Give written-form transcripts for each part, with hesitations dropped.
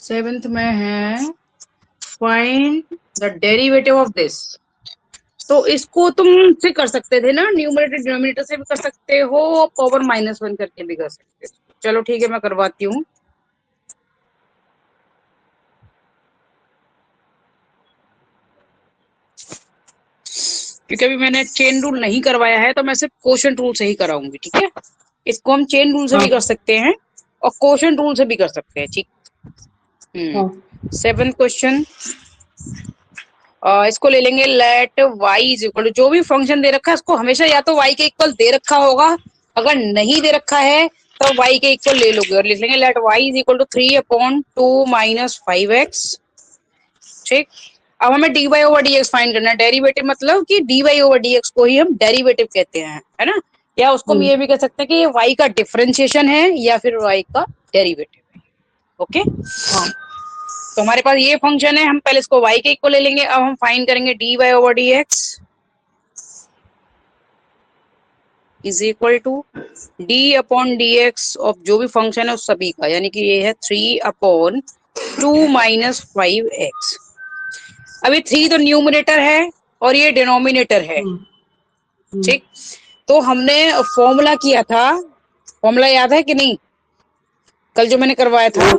Seventh में है find the derivative of this. तो इसको तुम से कर सकते थे ना, न्यूमरेटर डिनोमिनेटर से भी कर सकते हो, पावर -1 करके भी कर सकते हो। चलो ठीक है, मैं करवाती हूँ। क्योंकि अभी मैंने चेन रूल नहीं करवाया है, तो मैं सिर्फ कोशेंट रूल से ही कराऊंगी, ठीक है। इसको हम चेन रूल से भी कर सकते हैं और कोशेंट रूल से भी कर सकते हैं, ठीक। सेवेंथ क्वेश्चन, इसको ले लेंगे। Let y is equal to, जो भी फंक्शन दे रखा है उसको हमेशा या तो वाई के इक्वल दे रखा होगा, अगर नहीं दे रखा है तो वाई के इक्वल ले लोगे और लिख लेंगे let y is equal to 3/2 - 5x, ठीक। अब हमें dy ओवर dx फाइंड करना है। डेरिवेटिव मतलब कि dy ओवर dx को ही हम डेरिवेटिव कहते हैं, है ना। या उसको हम ये भी कह सकते हैं कि ये y का डिफरेंशिएशन है या फिर y का डेरिवेटिव है। ओके, तो हमारे पास ये फंक्शन है, हम पहले इसको y के इक्वल ले लेंगे। अब हम फाइंड करेंगे dy over dx is equal to d/dx of जो भी फंक्शन है उस सभी का, यानी कि ये है 3/2 - 5x। अभी 3 तो न्यूमरेटर है और ये डिनोमिनेटर है, ठीक। तो हमने फॉर्मूला किया था, फॉर्मूला याद है कि नहीं, कल जो मैंने करवाया था।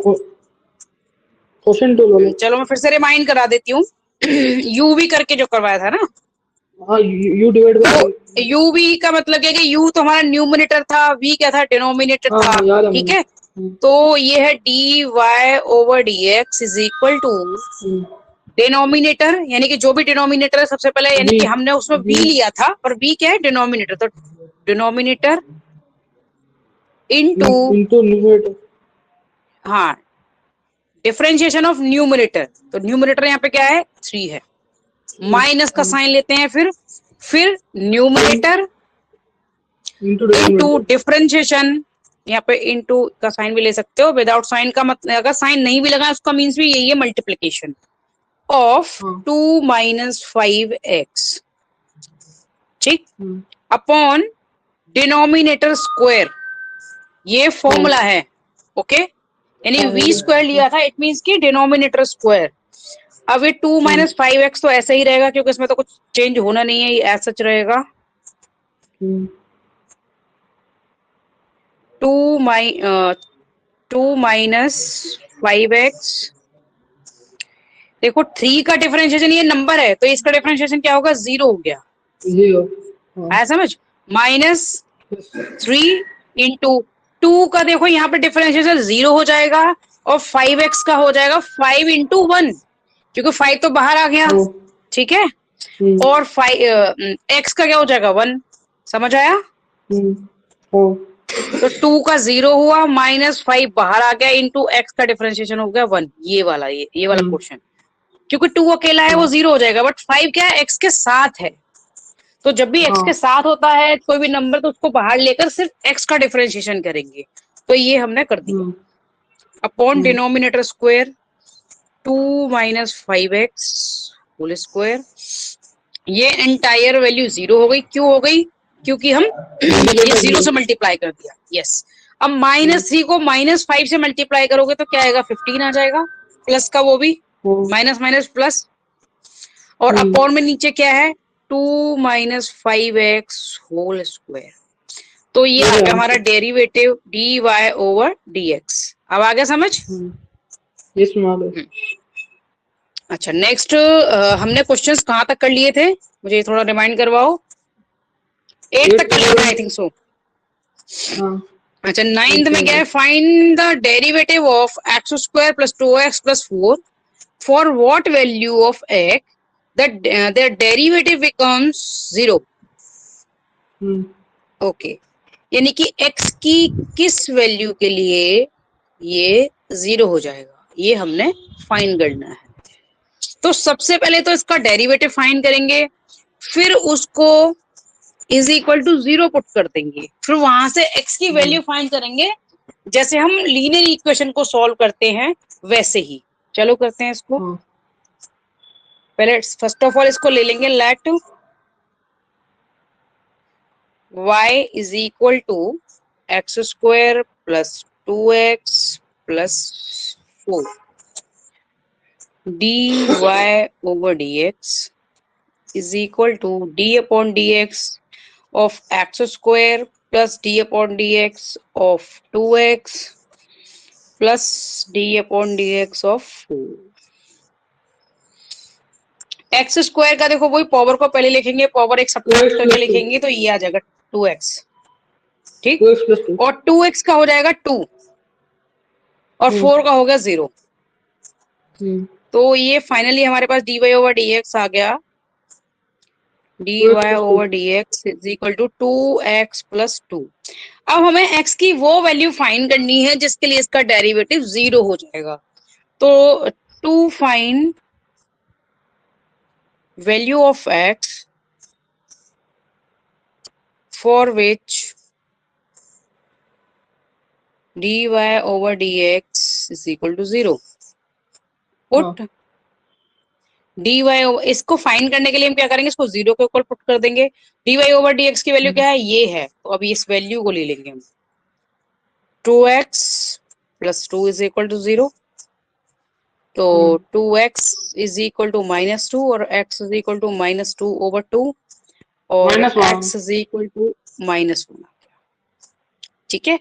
चलो मैं फिर से रिमाइंड करा देती हूँ। यू भी करके जो करवाया था ना, यू डिवाइड बाय, तो यू भी का मतलब है कि यू तो हमारा न्यूमरेटर था, वी क्या था, डिनोमिनेटर था, ठीक है। तो ये है dy over dx is equal to denominator, यानी कि जो भी डिनोमिनेटर है सबसे पहले, यानी कि हमने उसमें v लिया था और v क्या है, डिनोमिनेटर, तो डिनोमिनेटर इनटू न्यूमरेटर। हाँ, डिफरेंशिएशन ऑफ न्यूमरेटर। तो न्यूमरेटर यहाँ पे क्या है, 3 है, माइनस का साइन लेते हैं, फिर न्यूमरेटर इनटू डिफरेंशिएशन, यहाँ पे इनटू का साइन भी ले सकते हो, विदाउट साइन का मतलब, अगर साइन नहीं भी लगा उसका मीन्स भी यही है, मल्टीप्लीकेशन ऑफ 2 - 5x, ठीक, अपॉन डिनोमिनेटर स्क्वायर, ये फॉर्मूला है। ओके, यानी v स्क्वायर लिया था, इट मीन्स की डिनोमिनेटर स्क्वायर। अब ये 2 - 5x तो ऐसा ही रहेगा, क्योंकि इसमें तो कुछ चेंज होना नहीं है, ये ऐसा सच रहेगा। 2 - 5x, देखो 3 का डिफरेंशिएशन ये नंबर है, तो इसका डिफरेंशिएशन क्या होगा, 0 हो गया, आया समझ। -3 इंटू 2 का, देखो यहाँ पे डिफरेंशिएशन 0 हो जाएगा, और 5x का हो जाएगा 5 × 1, क्योंकि 5 तो बाहर आ गया, ठीक है। और 5 x का क्या हो जाएगा, 1, समझ आया। तो 2 का 0 हुआ, -5 बाहर आ गया, इंटू x का डिफरेंशिएशन हो गया 1, ये वाला क्वेश्चन। क्योंकि 2 अकेला है वो 0 हो जाएगा, बट 5 क्या है, x के साथ है। तो जब भी x के साथ होता है कोई भी नंबर, तो उसको बाहर लेकर सिर्फ x का डिफरेंशिएशन करेंगे, तो ये हमने कर दिया। Upon denominator square 2 - 5x whole square, ये एंटायर वैल्यू 0 हो गई। क्यों हो गई, क्योंकि हम ये 0 से मल्टीप्लाई कर दिया, यस। अब -3 को -5 से मल्टीप्लाई करोगे तो क्या आएगा, 15 आ जाएगा, प्लस का वो भी, माइनस माइनस प्लस, और अपॉन में नीचे क्या है, 2 - 5x होल स्क्वायर। तो ये आ गया हमारा डेरिवेटिव dy ओवर dx। अब आ गया समझ। अच्छा, नेक्स्ट हमने क्वेश्चंस कहाँ तक कर लिए थे, मुझे थोड़ा रिमाइंड करवाओ। 8 तक कर लिए थे, आई थिंक सो। अच्छा, 9th में क्या है, find the derivative of x² + 2x + 4 for what value of x that there derivative becomes 0। Okay, यानी कि x की किस वैल्यू के लिए ये 0 हो जाएगा, ये हमने फाइंड करना है। तो सबसे पहले तो इसका डेरिवेटिव फाइंड करेंगे, फिर उसको इज इक्वल टू 0 पुट कर देंगे, फिर वहां से x की वैल्यू फाइंड करेंगे, जैसे हम लीनियर इक्वेशन को सॉल्व करते हैं वैसे ही। चलो करते हैं इसको। पहले फर्स्ट ऑफ ऑल इसको ले लेंगे, let y is equal to x² + 2x + 4। dy/dx is equal to d/dx of x square plus d/dx of 2x plus d/dx of 4। X square का देखो वही पावर को पहले लिखेंगे, पावर एक सब्ट्रैक्ट करके लिखेंगे तो ये आ जाएगा 2x, ठीक। 2x plus 2 और 2x का हो जाएगा 2 और 4 का हो गया 0। तो ये फाइनली हमारे पास dy/dx आ गया, dy/dx is equal to 2x plus 2। अब हमें x की वो वैल्यू फाइंड करनी है जिसके लिए इसका डेरिवेटिव 0 हो जाएगा। तो to find value of x for which dy/dx is equal to 0, put dy इसको फाइंड करने के लिए हम क्या करेंगे, इसको 0 के ऊपर पुट कर देंगे। dy/dx की वैल्यू क्या है, ये है, तो अभी इस वैल्यू को ले लेंगे हम। 2x plus 2 is equal to 0, तो 2x इज इक्वल टू -2 और x इज इक्वल टू -2/2 और x इज इक्वल टू -1। ठीक है,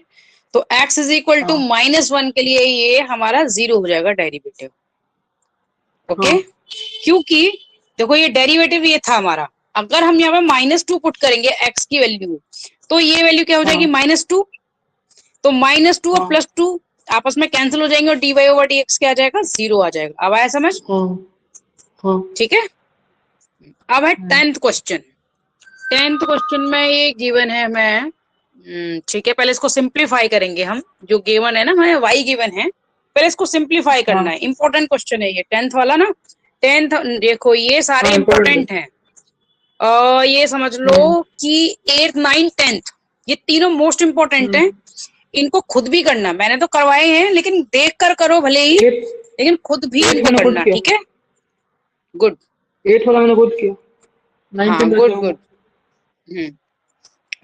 तो x इज इक्वल टू -1 के लिए ये हमारा 0 हो जाएगा डेरिवेटिव। ओके, क्योंकि देखो ये डेरिवेटिव ये था हमारा, अगर हम यहाँ पे -2 पुट करेंगे x की वैल्यू तो ये वैल्यू क्या हो जाएगी, -2। तो -2 और +2 आपस में कैंसिल हो जाएंगे और dy/dx क्या आ जाएगा, 0 आ जाएगा। अब आया समझ? ठीक है, अब है 10th क्वेश्चन। 10th क्वेश्चन में ये गिवन है हमें, ठीक है, पहले इसको सिंप्लीफाई करेंगे हम। जो गिवन है ना हमें y गिवन है, पहले इसको सिंप्लीफाई करना है। इंपॉर्टेंट क्वेश्चन है ये 10th वाला ना। 10th देखो ये सारे इंपॉर्टेंट हैं, ये समझ लो कि 8th 9th 10th ये तीनों मोस्ट इंपॉर्टेंट हैं। इनको खुद भी करना, मैंने तो करवाए हैं लेकिन देख कर करो भले ही, लेकिन खुद भी इनको करना, ठीक है। गुड, 8 वाला मैंने खुद किया। हाँ गुड गुड।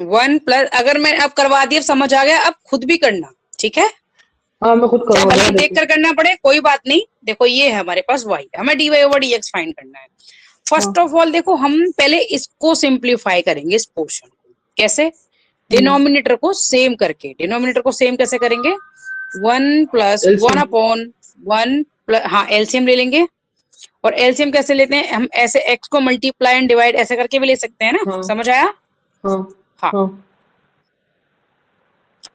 1 प्लस, अगर मैं अब करवा दिया समझ आ गया, अब खुद भी करना, ठीक है। हाँ मैं खुद करवा रहा हूं, देख कर करना पड़े कोई बात नहीं। देखो ये है हमारे पास y, हमें dy/dx फाइंड करना है। फर्स्ट ऑफ ऑल देखो हम पहले इसको सिंप्लीफाई करेंगे, इस पोर्शन को। कैसे? डिनोमिनेटर को सेम करके। डिनोमिनेटर को सेम कैसे करेंगे, 1 प्लस 1/1 प्लस, हाँ एलसीएम ले लेंगे। और एलसीएम कैसे लेते हैं हम, ऐसे x को मल्टीप्लाई एंड डिवाइड ऐसे करके भी ले सकते हैं ना। समझ आया? हाँ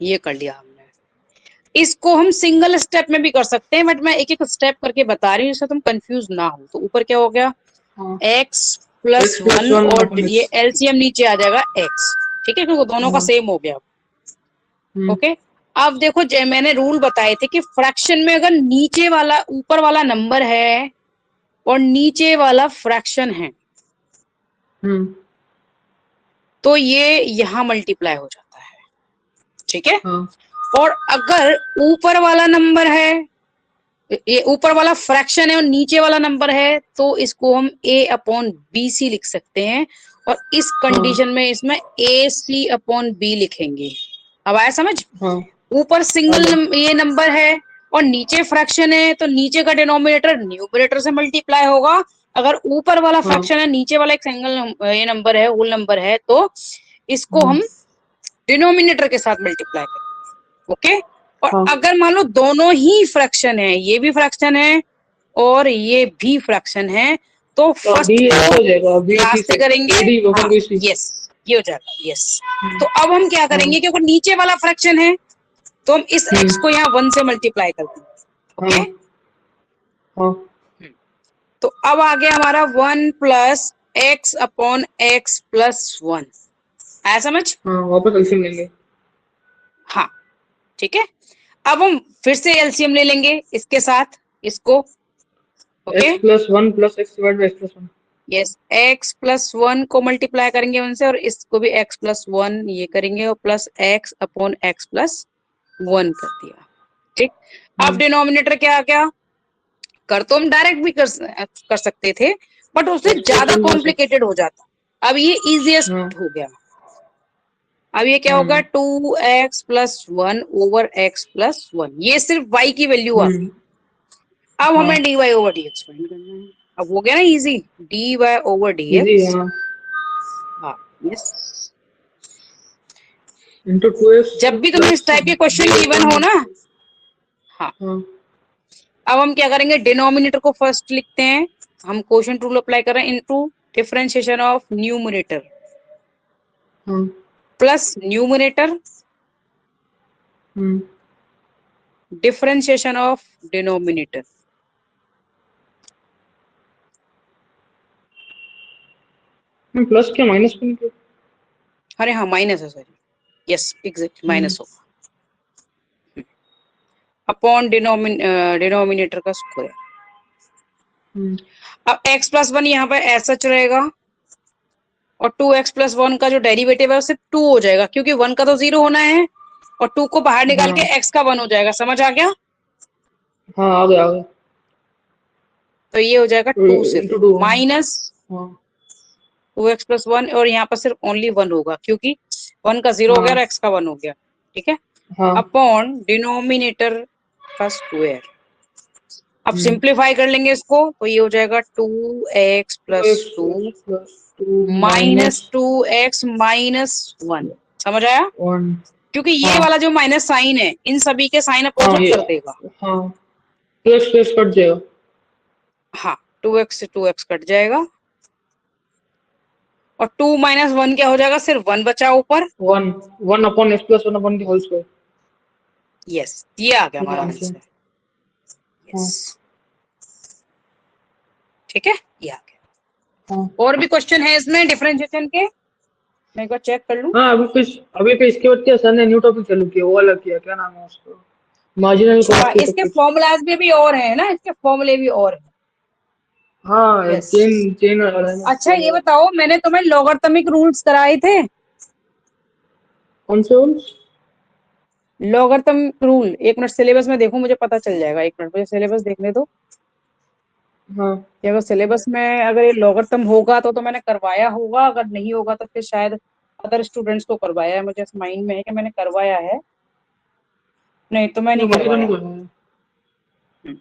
ये कर लिया हमने। इसको हम सिंगल स्टेप में भी कर सकते हैं, बट मैं एक एक स्टेप करके बता रही हूँ जिससे तुम कंफ्यूज ना हो। तो ऊपर क्या हो गया, x प्लस 1 और ये एलसीएम नीचे आ जाएगा x, ठीक है, क्योंकि दोनों का सेम हो गया। ओके, अब देखो मैंने रूल बताए थे कि फ्रैक्शन में अगर नीचे वाला ऊपर वाला नंबर है और नीचे वाला फ्रैक्शन है तो ये यहाँ मल्टीप्लाई हो जाता है, ठीक है। और अगर ऊपर वाला नंबर है, ये ऊपर वाला फ्रैक्शन है और नीचे वाला नंबर है, तो इसको हम a/bc लिख सकते हैं। और इस कंडीशन में इसमें ac/b लिखेंगे। अब आया समझ? ऊपर सिंगल ये नंबर है और नीचे फ्रैक्शन है, तो नीचे का डिनोमिनेटर न्यूमरेटर से मल्टीप्लाई होगा। अगर ऊपर वाला फ्रैक्शन है, नीचे वाला एक सिंगल ये नंबर है, होल नंबर है, तो इसको हम डिनोमिनेटर के साथ मल्टीप्लाई करेंगे। ओके, और अगर मान लो दोनों ही फ्रैक्शन है, ये भी फ्रैक्शन है और ये भी फ्रैक्शन है, तो फर्स्ट लास्ट से करेंगे। यस, ये हो जाएगा, यस। तो अब हम क्या करेंगे, क्योंकि नीचे वाला फ्रैक्शन है तो हम इस x को यहाँ 1 से मल्टीप्लाई कर देंगे। ओके, तो अब आ गया हमारा 1 प्लस x/x प्लस 1। आया समझ? वापस एलसीएम लेंगे। हाँ ठीक है, अब हम फिर से एलसीएम ले लेंगे इसके साथ इसको। Okay, x plus 1 plus x divide by x plus 1। Yes, x plus 1 को मल्टीप्लाई करेंगे उनसे और इसको भी x प्लस 1 ये करेंगे और प्लस x/x प्लस 1 कर दिया, ठीक। अब डिनोमिनेटर क्या आ गया, कर तो हम डायरेक्ट भी कर सकते थे, बट उससे ज्यादा कॉम्प्लिकेटेड हो जाता। अब ये इजीएस्ट हो गया। अब ये क्या होगा, 2x plus 1 over x plus 1, ये सिर्फ y की वैल्यू आ गई। अब हाँ हमें dy ओवर dx फाइंड करना है। अब हो गया ना easy, dy over easy dx। है हाँ हाँ यस। इंटू टू एक्स जब भी तुम्हें इस प्लस टाइप के क्वेश्चन गिवन हो ना, हाँ, हाँ अब हम क्या करेंगे, डिनोमिनेटर को फर्स्ट लिखते हैं। हम क्वोशंट रूल अप्लाई कर रहे हैं इनटू डिफरेंशिएशन ऑफ न्यूमरेटर हाँ plus numerator hmm differentiation of denominator. Plus क्या माइनस क्यों किया? अरे हाँ माइनस है, सॉरी, यस एग्जैक्ट माइनस होगा अपॉन डिनोमिनेटर का स्क्वायर। हम्म अब x प्लस वन यहाँ पे ऐसा रहेगा, और 2x+1 का जो डेरिवेटिव है वो सिर्फ 2 हो जाएगा, क्योंकि 1 का तो 0 होना है, और 2 को बाहर निकाल हाँ के x का 1 हो जाएगा। समझ आ गया? हाँ आ गया आ गया तो ये हो जाएगा 2 सिर्फ, इंटू टू माइनस हाँ 2x+1, और यहाँ पर सिर्फ ओनली 1 होगा, क्योंकि 1 का 0 हो गया हाँ और x का 1 हो गया। ठीक है, हाँ अपॉन डिनोमिनेटर का स्क्वायर। अब हम्म सिंप्लीफाई कर लेंगे इसको, तो ये हो जाएगा 2x two plus x two plus two minus minus 2x-1। समझ आया? वन क्योंकि ये हाँ वाला जो माइनस साइन है, इन सभी के साइन हाँ अपोजिट ये कर देगा। हाँ टू एक्स कट जाएगा हाँ, 2x से 2x कट जाएगा, और 2 - 1 क्या हो जाएगा, सिर्फ 1 बचा ऊपर। One one upon x plus one upon की होल स्क्वायर यस, ये आ गया ये हमारा आंसर आंसर। यस, हाँ ठीक है, ये आ गया। हाँ और भी क्वेश्चन है इसमें डिफरेंशिएशन के, मैं एक बार चेक कर लूं। हाँ अभी फिर इसके बाद क्या सर ने न्यू टॉपिक चालू किया वो अलग किया क्या नाम है उसका मार्जिनल अच्छा, कॉस्ट के इसके कुछ फॉर्मूलाज भी और हैं ना, इसके फॉर्मूले भी और हैं। हाँ यस। चेन चेन वाला है ना अच्छा चेन ये वाला बताओ, मैंने तुम्हें लॉगरिथमिक रूल्स कराए थे। कौन से रूल्स लॉगरिथमिक रूल, एक मिनट सिलेबस में देखो, मुझे पता चल जाएगा। एक मिनट मुझे सिलेबस देखने दो, हाँ कि अगर सिलेबस में अगर ये लॉगरिथम होगा तो मैंने करवाया होगा, अगर नहीं होगा तो फिर शायद अदर स्टूडेंट्स को करवाया है। मुझे माइंड में है कि मैंने करवाया है, नहीं तो मैं नहीं नहीं मुझे तो नहीं करवाया। करना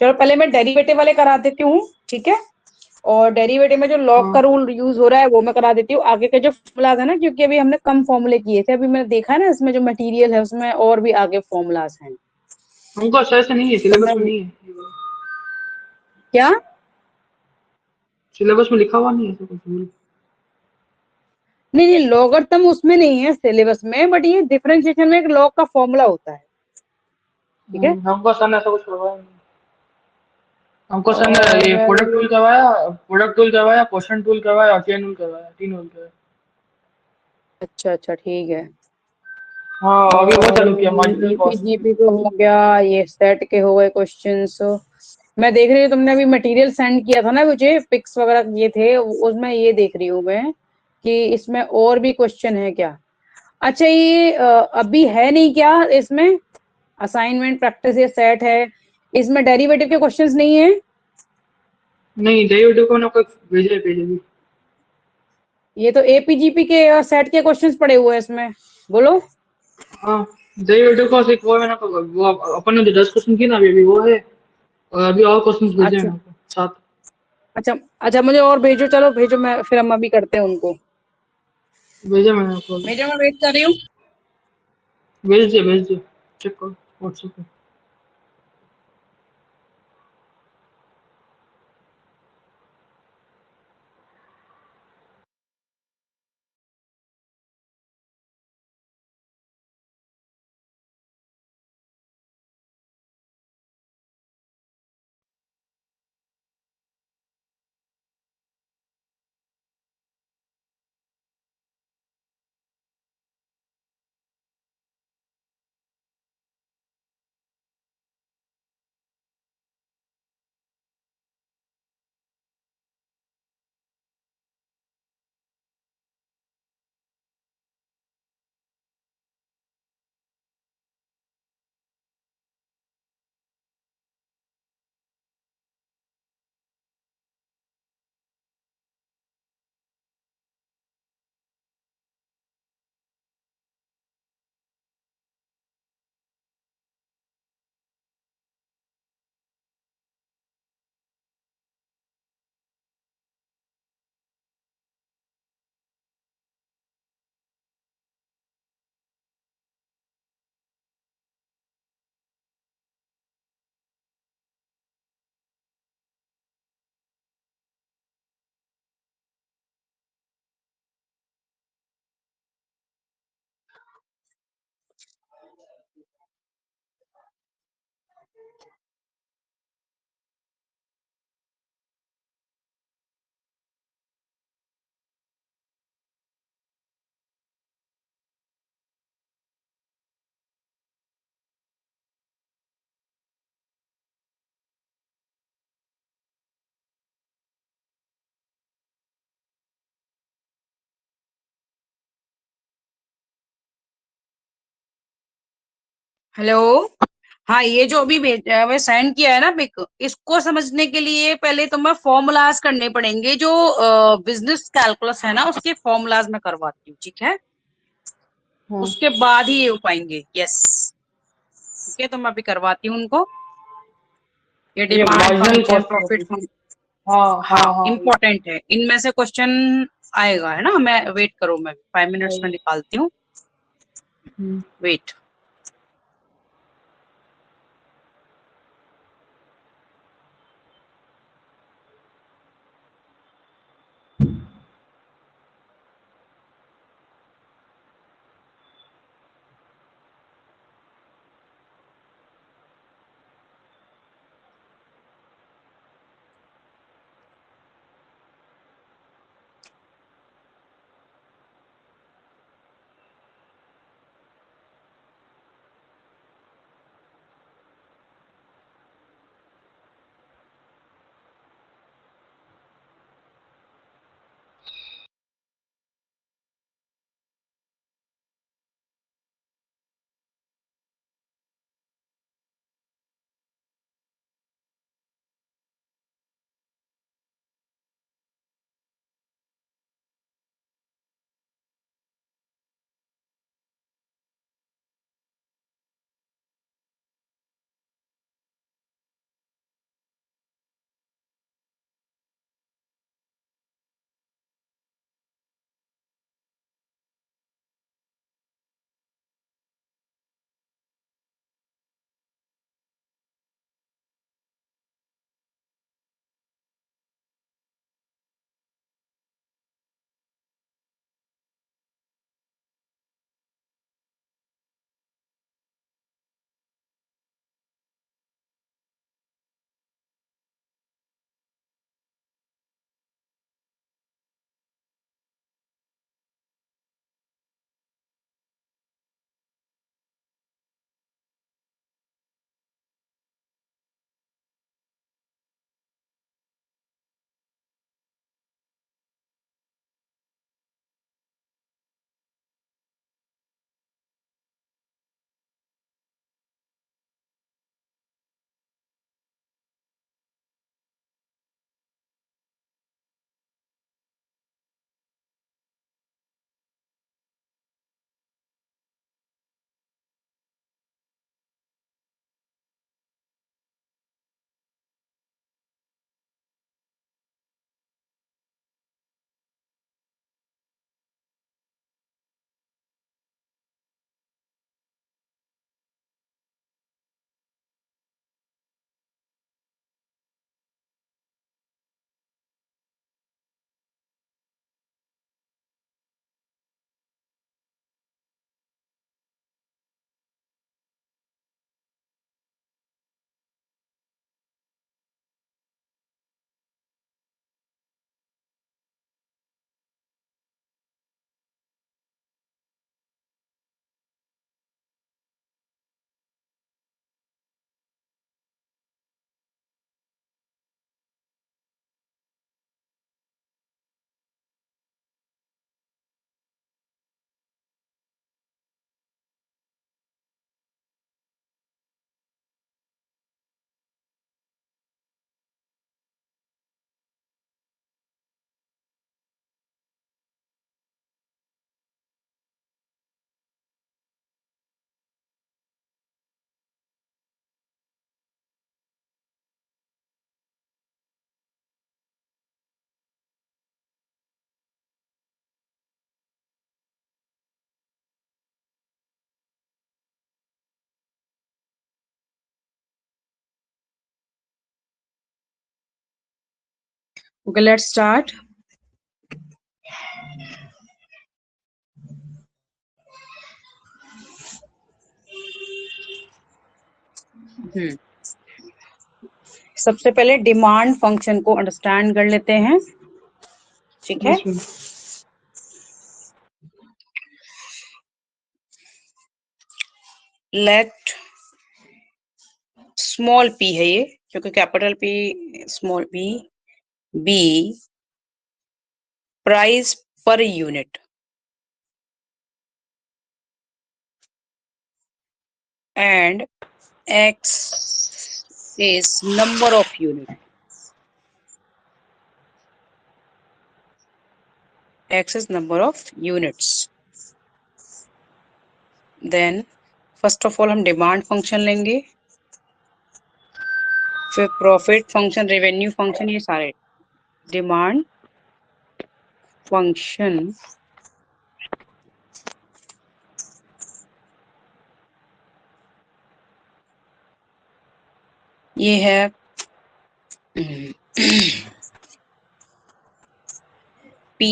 चलो पहले मैं डेरिवेटिव वाले करा देती हूँ, ठीक है, और डेरिवेटिव में जो लॉग का हाँ रूल यूज हो रहा है वो मैं करा देती हूँ। आगे के जो फॉर्मूलाज है ना, क्योंकि अभी हमने कम फॉर्मूले किए थे, अभी मैंने देखा है ना इसमें जो मटेरियल है उसमें और भी आगे फॉर्मूलाज हैं। हमको शायद से नहीं है तो सिलेबस मैं में नहीं है क्या, सिलेबस में लिखा हुआ नहीं है ऐसा कुछ भी नहीं नहीं लॉगरिथम उसमें नहीं है सिलेबस में, बट ये डिफरेंशिएशन में एक लॉग का फॉर्मूला होता है। ठीक है, हमको सर ने ऐसा कुछ करवाया नहीं हमको सर ने और ये प्रोडक्ट टूल करवाया क्वेश्चन टूल करवाया और चेन रूल करवाया तीन रूल करवाया अच्छा अच्छा ठीक है। हाँ अभी वो और चालू किया मार्जिनल कॉस्ट ईपीजीपी को हो गया, ये सेट के हो गए क्वेश्चंस। मैं देख रही हूँ तुमने अभी मटेरियल सेंड किया था ना मुझे, पिक्स वगैरह ये थे उसमें, ये देख रही हूँ मैं कि इसमें और भी क्वेश्चन है क्या। अच्छा ये अभी है नहीं क्या इसमें, असाइनमेंट प्रैक्टिस ये सेट है, इसमें डेरिवेटिव के क्वेश्चंस नहीं है? नहीं डेरिवेटिव को मैंने आपको भेजा है पेज अभी ये तो एपीजीपी के सेट के क्वेश्चंस पड़े हुए हैं इसमें, बोलो। हाँ डेरिवेटिव का एक वो है मैंने आपको वो अपन ने जो 10 क्वेश्चन किए ना अभी अभी वो है और अभी और क्वेश्चन भेजे हैं अच्छा आपको साथ अच्छा अच्छा, मुझे और भेजो, चलो भेजो, मैं फिर हम अभी करते हैं उनको। भेजा मैंने आपको अभी भेजो, मैं वेट कर रही हूँ। भेज दिए चेक करो व्हाट्सएप पे हेलो। हाँ, ये जो अभी मैं सेंड किया है ना पिक, इसको समझने के लिए पहले तुम्हें फॉर्मूलाज करने पड़ेंगे, जो बिजनेस कैलकुलस है ना, उसके फॉर्मूलाज में करवाती हूँ, ठीक है? हाँ उसके बाद ही ये हो पाएंगे। यस, ठीक है, तो मैं अभी करवाती हूँ उनको। ये ये demand marginal function, profit cost. Function, हाँ हाँ हाँ हाँ। इम्पोर्टेंट है, इनमें से क्वेश्चन आएगा, है ना? मैं वेट करो, मैं 5 मिनट्स में निकालती हूँ, हम्म, वेट। Okay, let's start. सबसे पहले डिमांड फंक्शन को अंडरस्टैंड कर लेते हैं, ठीक है? Yes ma'am. Let small p है ये, क्योंकि capital P small p be price per unit, and x is number of unit. X is number of units. Then first of all हम डिमांड फंक्शन लेंगे, फिर प्रॉफिट फंक्शन, रेवेन्यू फंक्शन, ये सारे demand function ये है P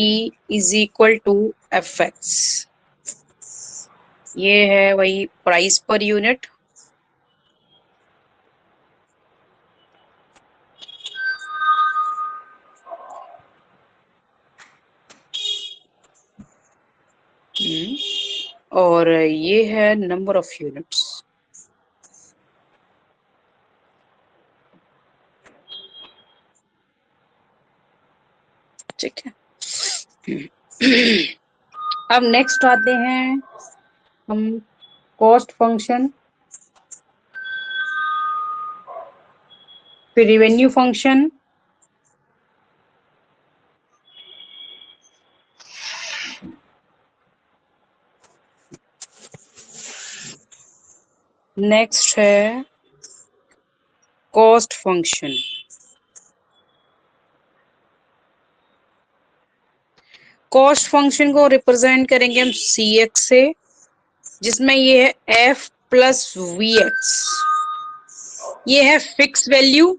is equal to f x, ये है वही प्राइस पर यूनिट, और ये है नंबर ऑफ यूनिट्स। ठीक है। अब नेक्स्ट आते हैं हम कॉस्ट फंक्शन, फिर रेवेन्यू फंक्शन, नेक्स्ट है कॉस्ट फंक्शन। कॉस्ट फंक्शन को रिप्रेजेंट करेंगे हम सी एक्स से, जिसमें ये है एफ प्लस वी एक्स, ये है fix value,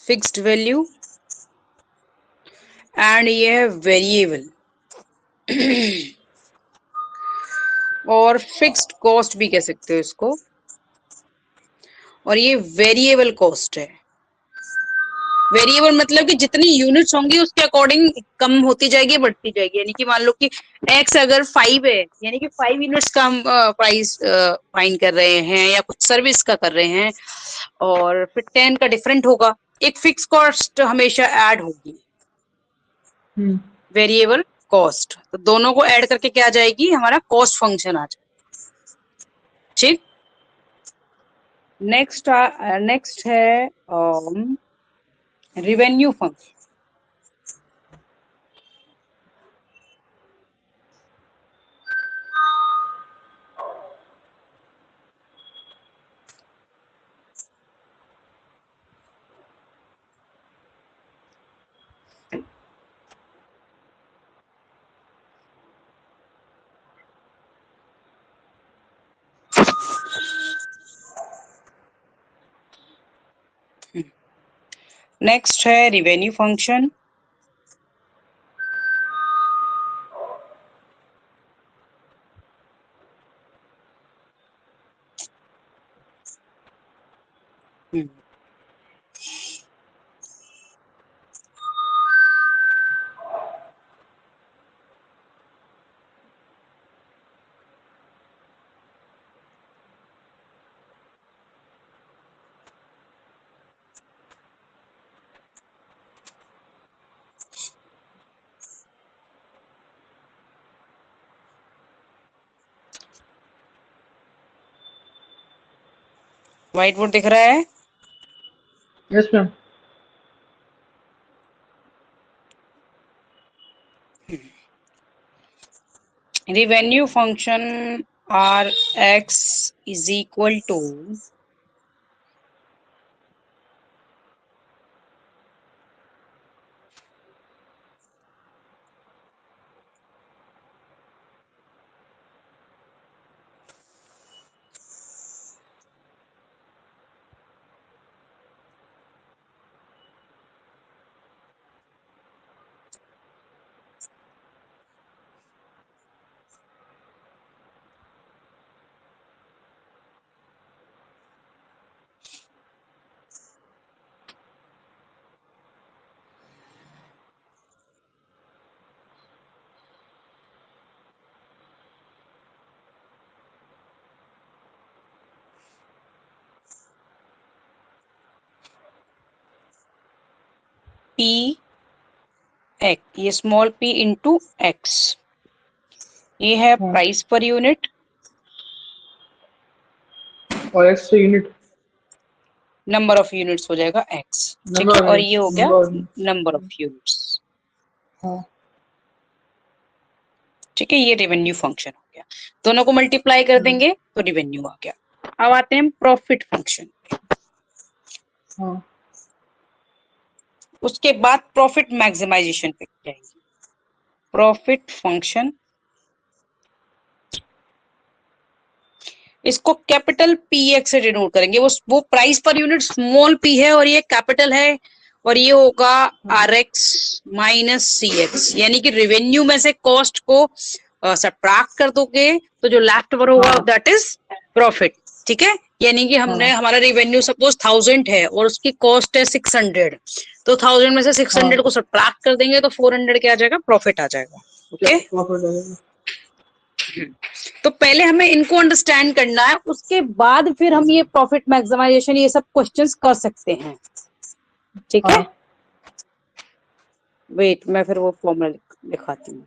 fixed value, and ये है वेरिएबल और फिक्स्ड कॉस्ट भी कह सकते हो इसको, और ये वेरिएबल कॉस्ट है। वेरिएबल मतलब कि जितनी यूनिट्स होंगी उसके अकॉर्डिंग कम होती जाएगी, बढ़ती जाएगी। यानी कि मान लो कि एक्स अगर 5 है, यानी कि 5 यूनिट्स का हम प्राइस फाइंड कर रहे हैं या कुछ सर्विस का कर रहे हैं, और फिर 10 का डिफरेंट होगा, एक फिक्स कॉस्ट हमेशा ऐड होगी, वेरिएबल कॉस्ट, तो दोनों को ऐड करके क्या आ जाएगी, हमारा कॉस्ट फंक्शन आ जाएगा। ठीक। नेक्स्ट है रेवेन्यू फंक्शन। नेक्स्ट है रेवेन्यू फंक्शन। व्हाइट बोर्ड दिख रहा है? Yes ma'am. Revenue function R X is equal to P X, ये स्मॉल p इंटू एक्स, ये है हाँ, प्राइस पर यूनिट, और एक्स से यूनिट नंबर ऑफ यूनिट्स हो जाएगा एक्स, ठीक नंबर है, ऑफ और ये यूनिट्स हो गया number of units. Number of units, हाँ ठीक है, ये रेवेन्यू फंक्शन हो गया। दोनों को मल्टीप्लाई कर देंगे तो रेवेन्यू आ गया। अब आते हैं प्रॉफिट फंक्शन, हाँ उसके बाद प्रॉफिट मैक्सिमाइजेशन पे जाएंगे। प्रॉफिट फंक्शन, इसको कैपिटल पी एक्स से डिनोट करेंगे। वो price per unit small P है और ये कैपिटल है, और ये होगा R X minus C X, यानी कि रेवेन्यू में से कॉस्ट को सब्ट्रैक्ट कर दोगे तो जो लेफ्ट ओवर होगा हाँ दैट इज प्रॉफिट, ठीक है। यानी कि हमने हाँ हमारा रेवेन्यू सपोज 1000 है और उसकी कॉस्ट है 600, तो 1000 में से 600 हाँ को सब्ट्रैक्ट कर देंगे तो 400 क्या आ जाएगा, प्रॉफिट आ जाएगा। ओके, प्रॉफिट आ जाएगा। तो पहले हमें इनको अंडरस्टैंड करना है, उसके बाद फिर हम ये प्रॉफिट मैक्सिमाइजेशन ये सब क्वेश्चंस कर सकते हैं, ठीक है। हाँ वेट, मैं फिर वो फॉर्मूला दिखाती हूँ।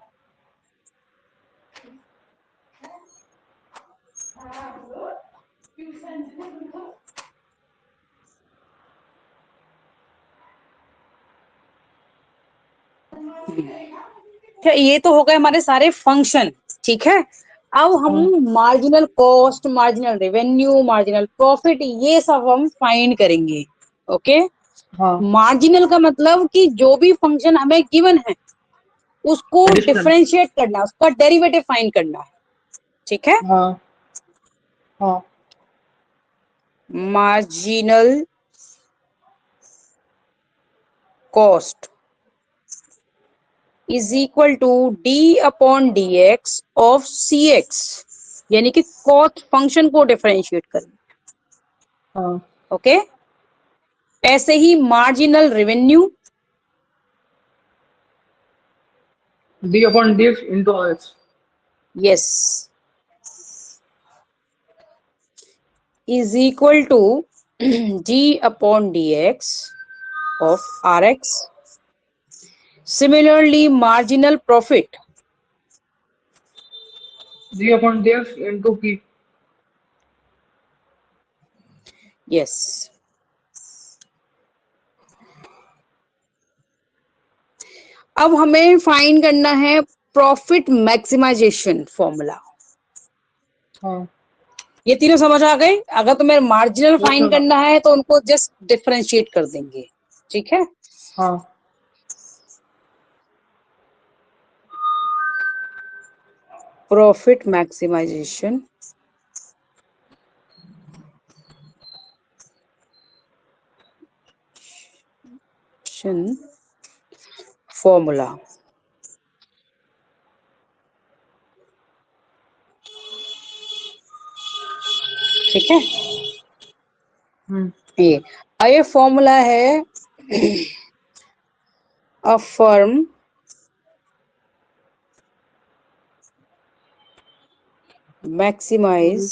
अच्छा, ये तो हो गए हमारे सारे फंक्शन, ठीक है। अब हम हाँ marginal cost, marginal revenue, marginal profit ये सब हम फाइंड करेंगे। ओके, हाँ मार्जिनल का मतलब कि जो भी फंक्शन हमें गिवन है उसको एडिशनल। डिफरेंशिएट करना, उसका डेरिवेटिव फाइंड करना है, ठीक है। हाँ हाँ marginal cost is equal to D upon D X of C X, यानी कि कॉस्ट फंक्शन को डिफरेंशिएट करें। हाँ ओके, ऐसे ही marginal revenue D upon D X into R X. Yes is equal to D upon D X of R X. Similarly marginal profit, D upon D X into P. Yes. अब हमें find करना है profit maximisation formula. हाँ ये तीनों समझ आ गए। अगर तुम्हें मार्जिनल वो फाइंड समझा। करना है तो उनको जस्ट डिफरेंशिएट कर देंगे, ठीक है। हाँ प्रॉफिट मैक्सिमाइजेशन फॉर्मूला, ठीक है। ये फॉर्मूला है a firm maximizes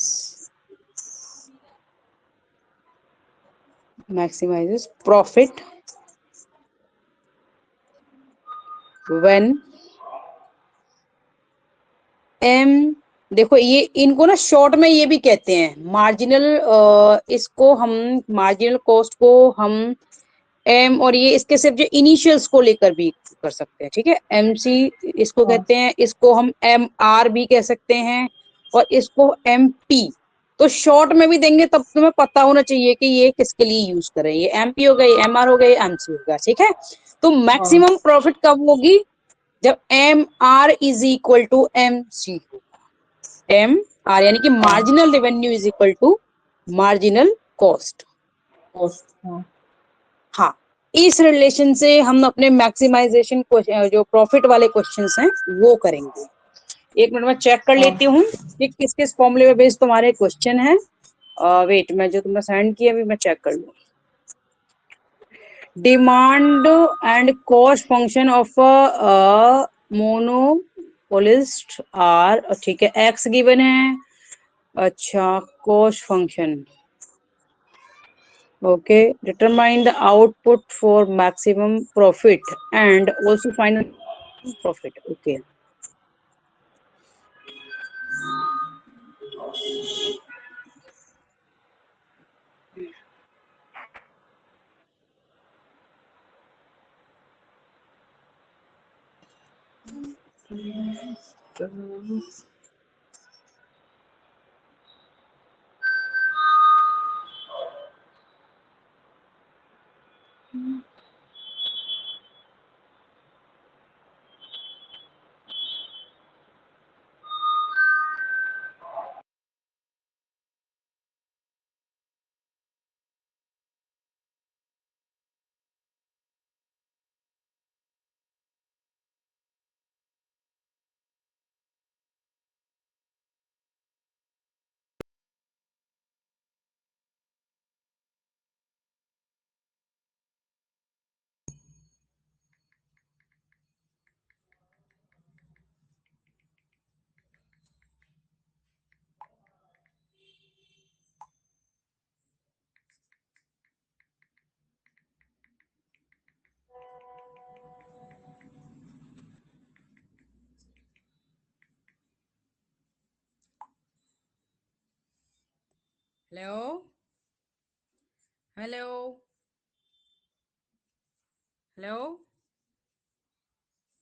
profit when m, देखो ये इनको ना शॉर्ट में ये भी कहते हैं मार्जिनल, इसको हम मार्जिनल कॉस्ट को हम एम, और ये इसके सिर्फ जो इनिशियल्स को लेकर भी कर सकते हैं, ठीक है। एम सी इसको हाँ कहते हैं, इसको हम एम आर भी कह सकते हैं, और इसको एम पी। तो शॉर्ट में भी देंगे तब तुम्हें पता होना चाहिए कि ये किसके लिए यूज करें, ये एम पी हो गई, एम आर हो गई, एम सी होगा, ठीक है। तो हाँ मैक्सिमम प्रॉफिट कब होगी, जब M R is equal to M C होगा। एम आर यानी कि हाँ marginal revenue is equal to marginal cost. Cost. हाँ हाँ, इस रिलेशन से हम अपने मैक्सिमाइजेशन जो प्रॉफिट वाले क्वेश्चंस हैं वो करेंगे। एक मिनट में चेक कर हाँ लेती हूँ कि किस किस फॉर्मूले पे बेस्ड तुम्हारे क्वेश्चन है। वेट, मैं जो तुमने सेंड किया अभी मैं चेक कर लूँ। Demand and cost function of monopolist are, ठीक है, एक्स गिवन है। अच्छा, cost function, okay, determine the output for maximum profit and also final profit, okay। Hello? Hello? Hello?